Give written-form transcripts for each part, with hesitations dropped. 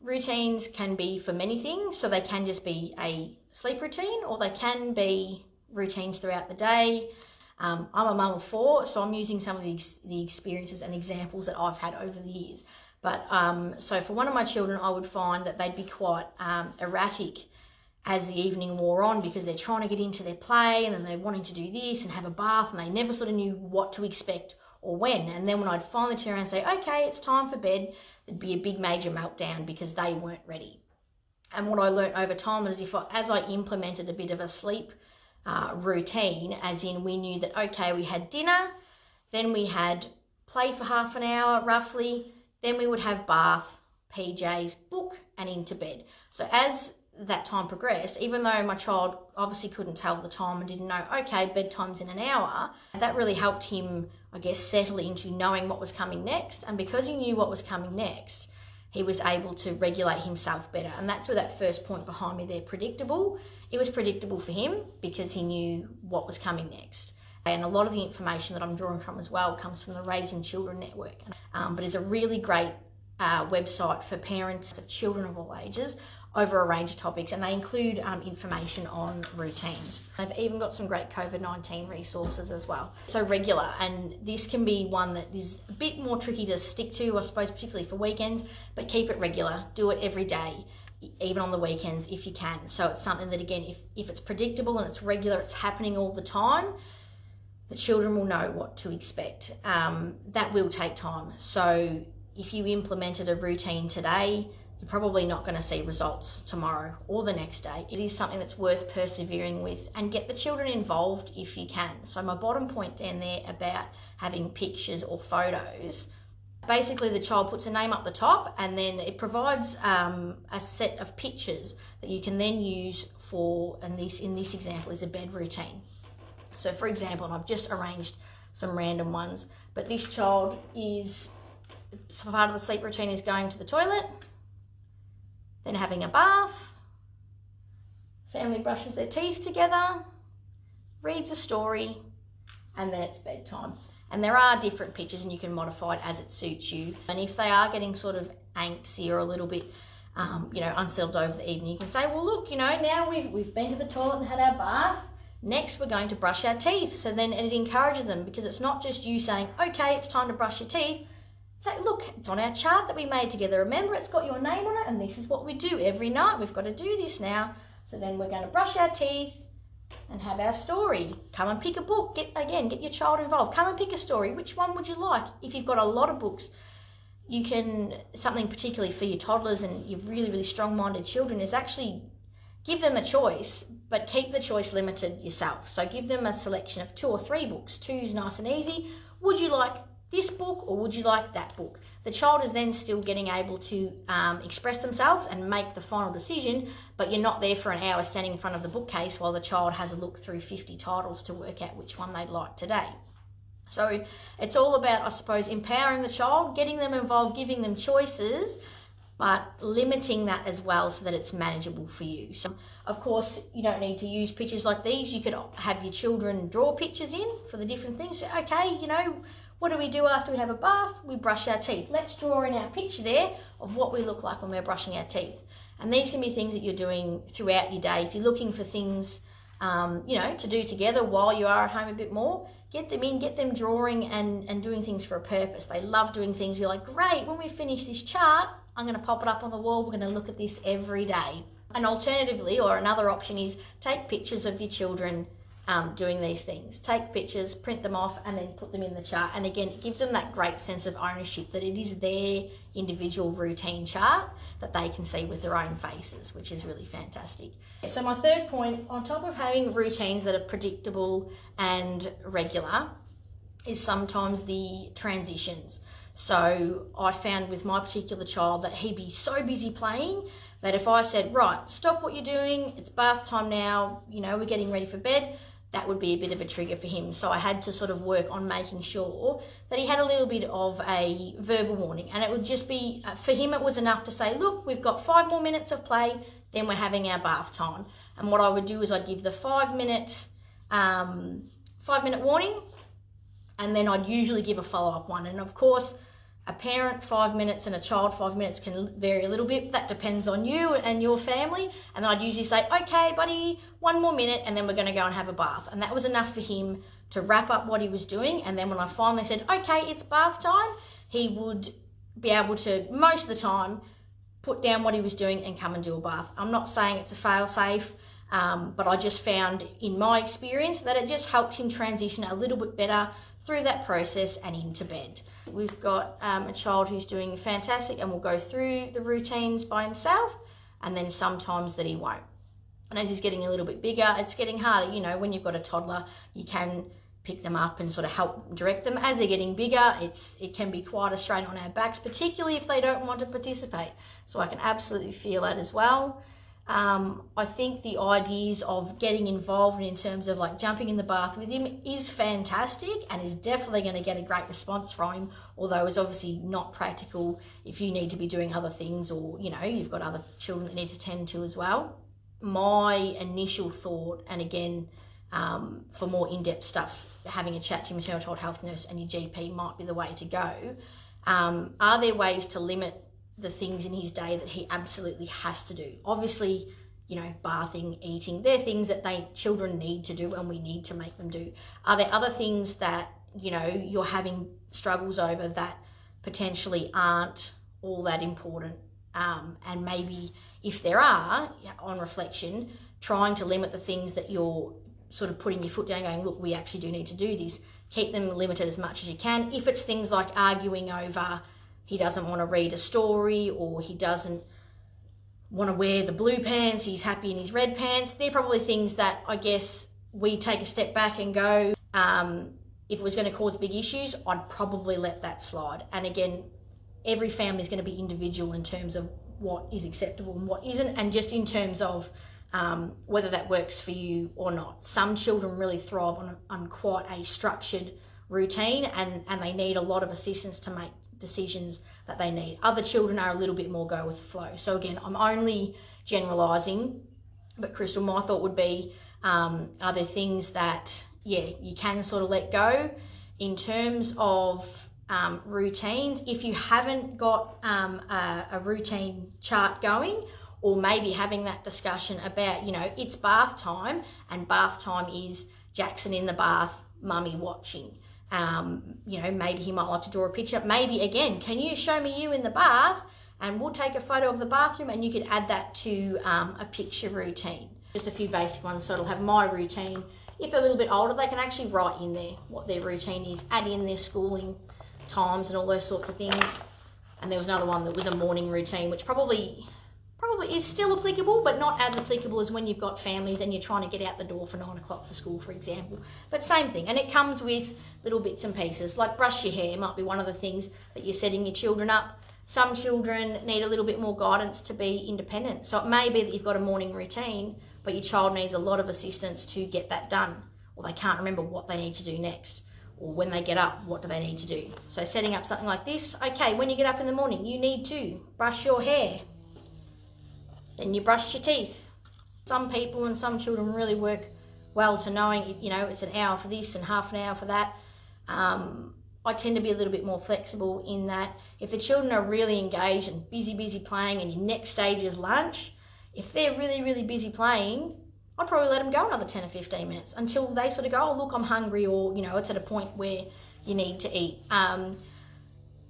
Routines can be for many things, so they can just be a sleep routine, or they can be routines throughout the day. I'm a mum of 4, so I'm using some of the experiences and examples that I've had over the years. But so for one of my children, I would find that they'd be quite erratic as the evening wore on, because they're trying to get into their play and then they're wanting to do this and have a bath, and they never sort of knew what to expect or when. And then when I'd finally turn around and say, okay, it's time for bed, there'd be a big major meltdown because they weren't ready. And what I learnt over time was as I implemented a bit of a sleep routine, as in we knew that, okay, we had dinner, then we had play for half an hour roughly, then we would have bath, PJs, book, and into bed. So as that time progressed, even though my child obviously couldn't tell the time and didn't know, okay, bedtime's in an hour, that really helped him, I guess, settle into knowing what was coming next. And because he knew what was coming next, he was able to regulate himself better. And that's where that first point behind me there, predictable. It was predictable for him because he knew what was coming next. And a lot of the information that I'm drawing from as well comes from the Raising Children Network, but is a really great website for parents of children of all ages over a range of topics, and they include information on routines. They've even got some great COVID-19 resources as well. So regular, and this can be one that is a bit more tricky to stick to, I suppose, particularly for weekends, but keep it regular. Do it every day, even on the weekends if you can. So it's something that, again, if it's predictable and it's regular, it's happening all the time, the children will know what to expect. That will take time. So if you implemented a routine today, you're probably not going to see results tomorrow or the next day. It is something that's worth persevering with, and get the children involved if you can. So my bottom point down there about having pictures or photos, basically the child puts a name up the top, and then it provides a set of pictures that you can then use for, and this in this example is a bed routine. So for example, and I've just arranged some random ones, but this child is, part of the sleep routine is going to the toilet, then having a bath, family brushes their teeth together, reads a story, and then it's bedtime. And there are different pictures, and you can modify it as it suits you. And if they are getting sort of angsty or a little bit unsettled over the evening, you can say, well, look, now we've been to the toilet and had our bath, next we're going to brush our teeth. So then it encourages them, because it's not just you saying, okay, it's time to brush your teeth. Say, look, it's on our chart that we made together. Remember, it's got your name on it, and this is what we do every night. We've got to do this now. So then we're going to brush our teeth and have our story. Come and pick a book. Get your child involved. Come and pick a story. Which one would you like? If you've got a lot of books, you can, something particularly for your toddlers and your really, really strong-minded children, is actually give them a choice, but keep the choice limited yourself. So give them a selection of 2 or 3 books. 2 is nice and easy. Would you like this book or would you like that book? The child is then still getting able to express themselves and make the final decision, but you're not there for an hour standing in front of the bookcase while the child has a look through 50 titles to work out which one they'd like today. So it's all about, I suppose, empowering the child, getting them involved, giving them choices, but limiting that as well so that it's manageable for you. So, of course, you don't need to use pictures like these. You could have your children draw pictures in for the different things. So, okay, what do we do after we have a bath? We brush our teeth. Let's draw in our picture there of what we look like when we're brushing our teeth. And these can be things that you're doing throughout your day. If you're looking for things, to do together while you are at home a bit more, get them in, get them drawing and doing things for a purpose. They love doing things. You're like, great, when we finish this chart, I'm going to pop it up on the wall. We're going to look at this every day. And alternatively, or another option is take pictures of your children doing these things. Take pictures, print them off, and then put them in the chart. And again, it gives them that great sense of ownership, that it is their individual routine chart that they can see with their own faces, which is really fantastic. So my third point, on top of having routines that are predictable and regular, is sometimes the transitions. So I found with my particular child that he'd be so busy playing that if I said, right, stop what you're doing, it's bath time now, we're getting ready for bed, that would be a bit of a trigger for him. So I had to sort of work on making sure that he had a little bit of a verbal warning. And it would just be, for him, it was enough to say, look, we've got 5 more minutes of play, then we're having our bath time. And what I would do is I'd give the 5-minute warning, and then I'd usually give a follow-up one. And of course, A parent 5 minutes and a child 5 minutes can vary a little bit. That depends on you and your family. And then I'd usually say, okay, buddy, 1 more minute, and then we're going to go and have a bath. And that was enough for him to wrap up what he was doing. And then when I finally said, okay, it's bath time, he would be able to, most of the time, put down what he was doing and come and do a bath. I'm not saying it's a fail-safe, but I just found in my experience that it just helped him transition a little bit better through that process and into bed. We've got a child who's doing fantastic and will go through the routines by himself, and then sometimes that he won't. And as he's getting a little bit bigger, it's getting harder. You know, when you've got a toddler, you can pick them up and sort of help direct them. As they're getting bigger, it can be quite a strain on our backs, particularly if they don't want to participate. So I can absolutely feel that as well. I think the ideas of getting involved in terms of like jumping in the bath with him is fantastic and is definitely going to get a great response from him, although it's obviously not practical if you need to be doing other things, or you know, you've got other children that need to tend to as well. My initial thought, and again, for more in-depth stuff, having a chat to your maternal child health nurse and your GP might be the way to go. Are there ways to limit the things in his day that he absolutely has to do? Obviously, you know, bathing, eating, they're things that children need to do and we need to make them do. Are there other things that, you know, you're having struggles over that potentially aren't all that important? And maybe if there are, on reflection, trying to limit the things that you're sort of putting your foot down going, look, we actually do need to do this. Keep them limited as much as you can. If it's things like arguing over he doesn't want to read a story, or he doesn't want to wear the blue pants, he's happy in his red pants, they're probably things that I guess we take a step back and go, if it was going to cause big issues, I'd probably let that slide. And again, every family is going to be individual in terms of what is acceptable and what isn't, and just in terms of whether that works for you or not. Some children really thrive on quite a structured routine, and they need a lot of assistance to make decisions that they need. Other children are a little bit more go with the flow. So again, I'm only generalising, but Crystal, my thought would be, are there things that, you can sort of let go in terms of routines? If you haven't got a routine chart going, or maybe having that discussion about, you know, it's bath time, and bath time is Jackson in the bath, mummy watching. You know, maybe he might like to draw a picture. Maybe, again, can you show me you in the bath, and we'll take a photo of the bathroom, and you could add that to a picture routine. Just a few basic ones, so it'll have my routine. If they're a little bit older, they can actually write in there what their routine is, add in their schooling times and all those sorts of things. And there was another one that was a morning routine, which probably is still applicable, but not as applicable as when you've got families and you're trying to get out the door for 9 o'clock for school, for example. But same thing, and it comes with little bits and pieces, like brush your hair might be one of the things that you're setting your children up. Some children need a little bit more guidance to be independent. So it may be that you've got a morning routine, but your child needs a lot of assistance to get that done, or they can't remember what they need to do next, or when they get up, what do they need to do? So setting up something like this, okay, when you get up in the morning, you need to brush your hair. Then you brush your teeth. Some people and some children really work well to knowing, you know, it's an hour for this and half an hour for that. I tend to be a little bit more flexible in that if the children are really engaged and busy playing, and your next stage is lunch, if they're really busy playing, I'd probably let them go another 10 or 15 minutes until they sort of go, oh, look, I'm hungry, or, you know, it's at a point where you need to eat.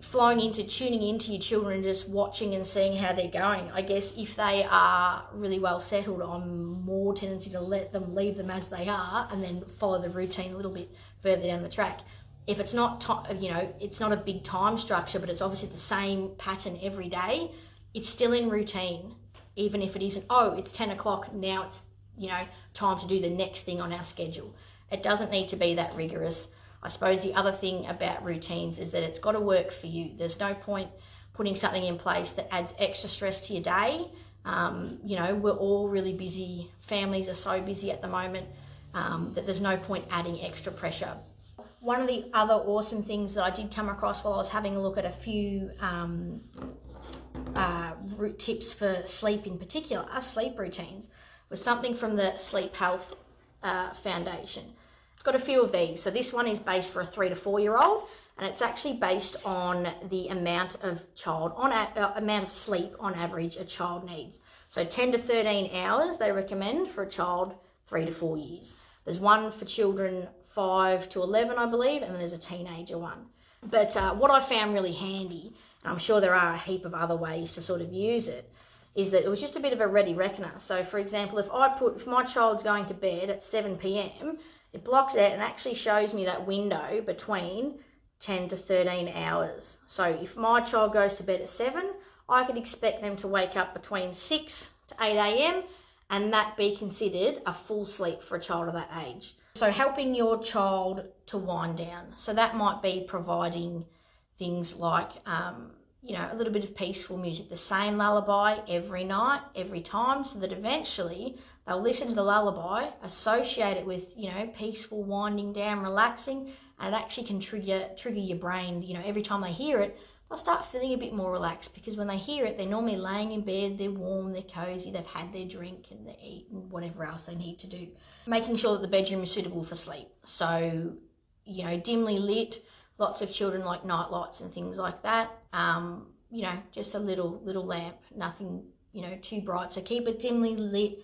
Flowing into tuning into your children and just watching and seeing how they're going. I guess if they are really well settled, I'm more tendency to leave them as they are, and then follow the routine a little bit further down the track. If it's not, you know, it's not a big time structure, but it's obviously the same pattern every day, it's still in routine, even if it isn't, oh, it's 10 o'clock, now it's, you know, time to do the next thing on our schedule. It doesn't need to be that rigorous. I suppose the other thing about routines is that it's got to work for you. There's no point putting something in place that adds extra stress to your day. You know, we're all really busy. Families are so busy at the moment that there's no point adding extra pressure. One of the other awesome things that I did come across while I was having a look at a few tips for sleep in particular, sleep routines, was something from the Sleep Health Foundation. It's got a few of these. So this one is based for a 3 to 4 year old, and it's actually based on the amount of amount of sleep on average a child needs. So 10 to 13 hours they recommend for a child 3 to 4 years. There's one for children 5 to 11, I believe, and then there's a teenager one. But what I found really handy, and I'm sure there are a heap of other ways to sort of use it, is that it was just a bit of a ready reckoner. So for example, if my child's going to bed at 7 p.m, it blocks out and actually shows me that window between 10 to 13 hours. So if my child goes to bed at 7, I could expect them to wake up between 6 to 8 a.m, and that be considered a full sleep for a child of that age. So helping your child to wind down. So that might be providing things like a little bit of peaceful music, the same lullaby every night, every time, so that eventually they'll listen to the lullaby, associate it with, peaceful, winding down, relaxing, and it actually can trigger your brain. Every time they hear it, they'll start feeling a bit more relaxed, because when they hear it, they're normally laying in bed, they're warm, they're cozy, they've had their drink and they eat and whatever else they need to do. Making sure that the bedroom is suitable for sleep. So, dimly lit, lots of children like night lights and things like that. Just a little lamp, nothing, too bright. So keep it dimly lit,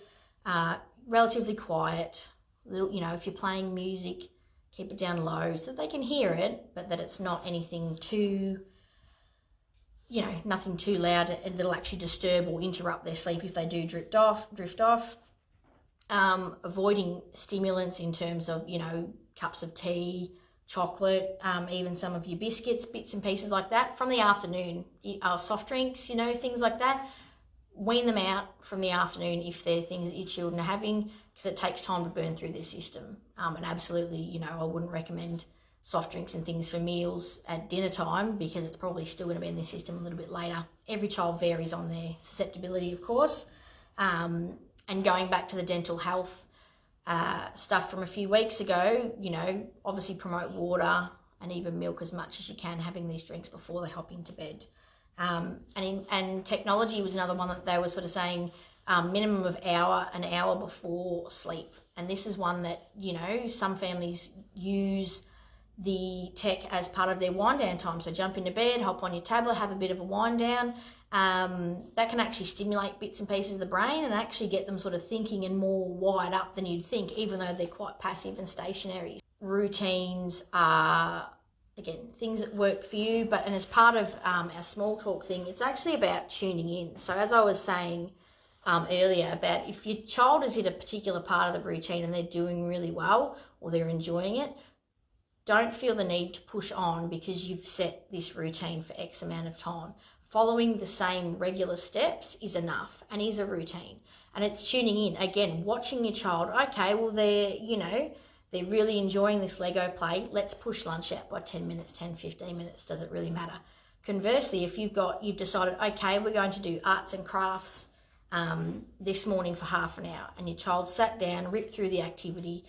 relatively quiet. If you're playing music, keep it down low so that they can hear it, but that it's not anything too, nothing too loud and that'll actually disturb or interrupt their sleep if they do drift off. Avoiding stimulants in terms of, cups of tea, chocolate, even some of your biscuits, bits and pieces like that from the afternoon. Soft drinks, things like that. Wean them out from the afternoon if they're things that your children are having, because it takes time to burn through their system. And absolutely, I wouldn't recommend soft drinks and things for meals at dinner time, because it's probably still going to be in their system a little bit later. Every child varies on their susceptibility, of course. And going back to the dental health stuff from a few weeks ago, obviously promote water and even milk as much as you can, having these drinks before they hop into bed. And technology was another one that they were sort of saying minimum of an hour before sleep. And this is one that, some families use the tech as part of their wind down time. So jump into bed, hop on your tablet, have a bit of a wind down. That can actually stimulate bits and pieces of the brain and actually get them sort of thinking and more wired up than you'd think, even though they're quite passive and stationary. Routines are, again, things that work for you, and as part of our SmallTalk thing, it's actually about tuning in. So as I was saying earlier, about if your child is in a particular part of the routine and they're doing really well or they're enjoying it, don't feel the need to push on because you've set this routine for X amount of time. Following the same regular steps is enough and is a routine. And it's tuning in, again, watching your child. Okay, well, they're really enjoying this Lego play. Let's push lunch out by 10 minutes, 10, 15 minutes. Does it really matter? Conversely, if you've decided, okay, we're going to do arts and crafts this morning for half an hour, and your child sat down, ripped through the activity,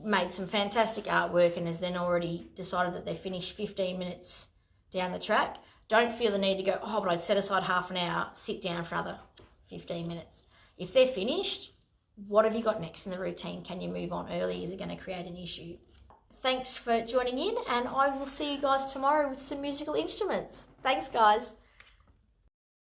made some fantastic artwork, and has then already decided that they're finished 15 minutes down the track, don't feel the need to go, but I'd set aside half an hour, sit down for another 15 minutes. If they're finished, what have you got next in the routine? Can you move on early? Is it going to create an issue? Thanks for joining in, and I will see you guys tomorrow with some musical instruments. Thanks, guys.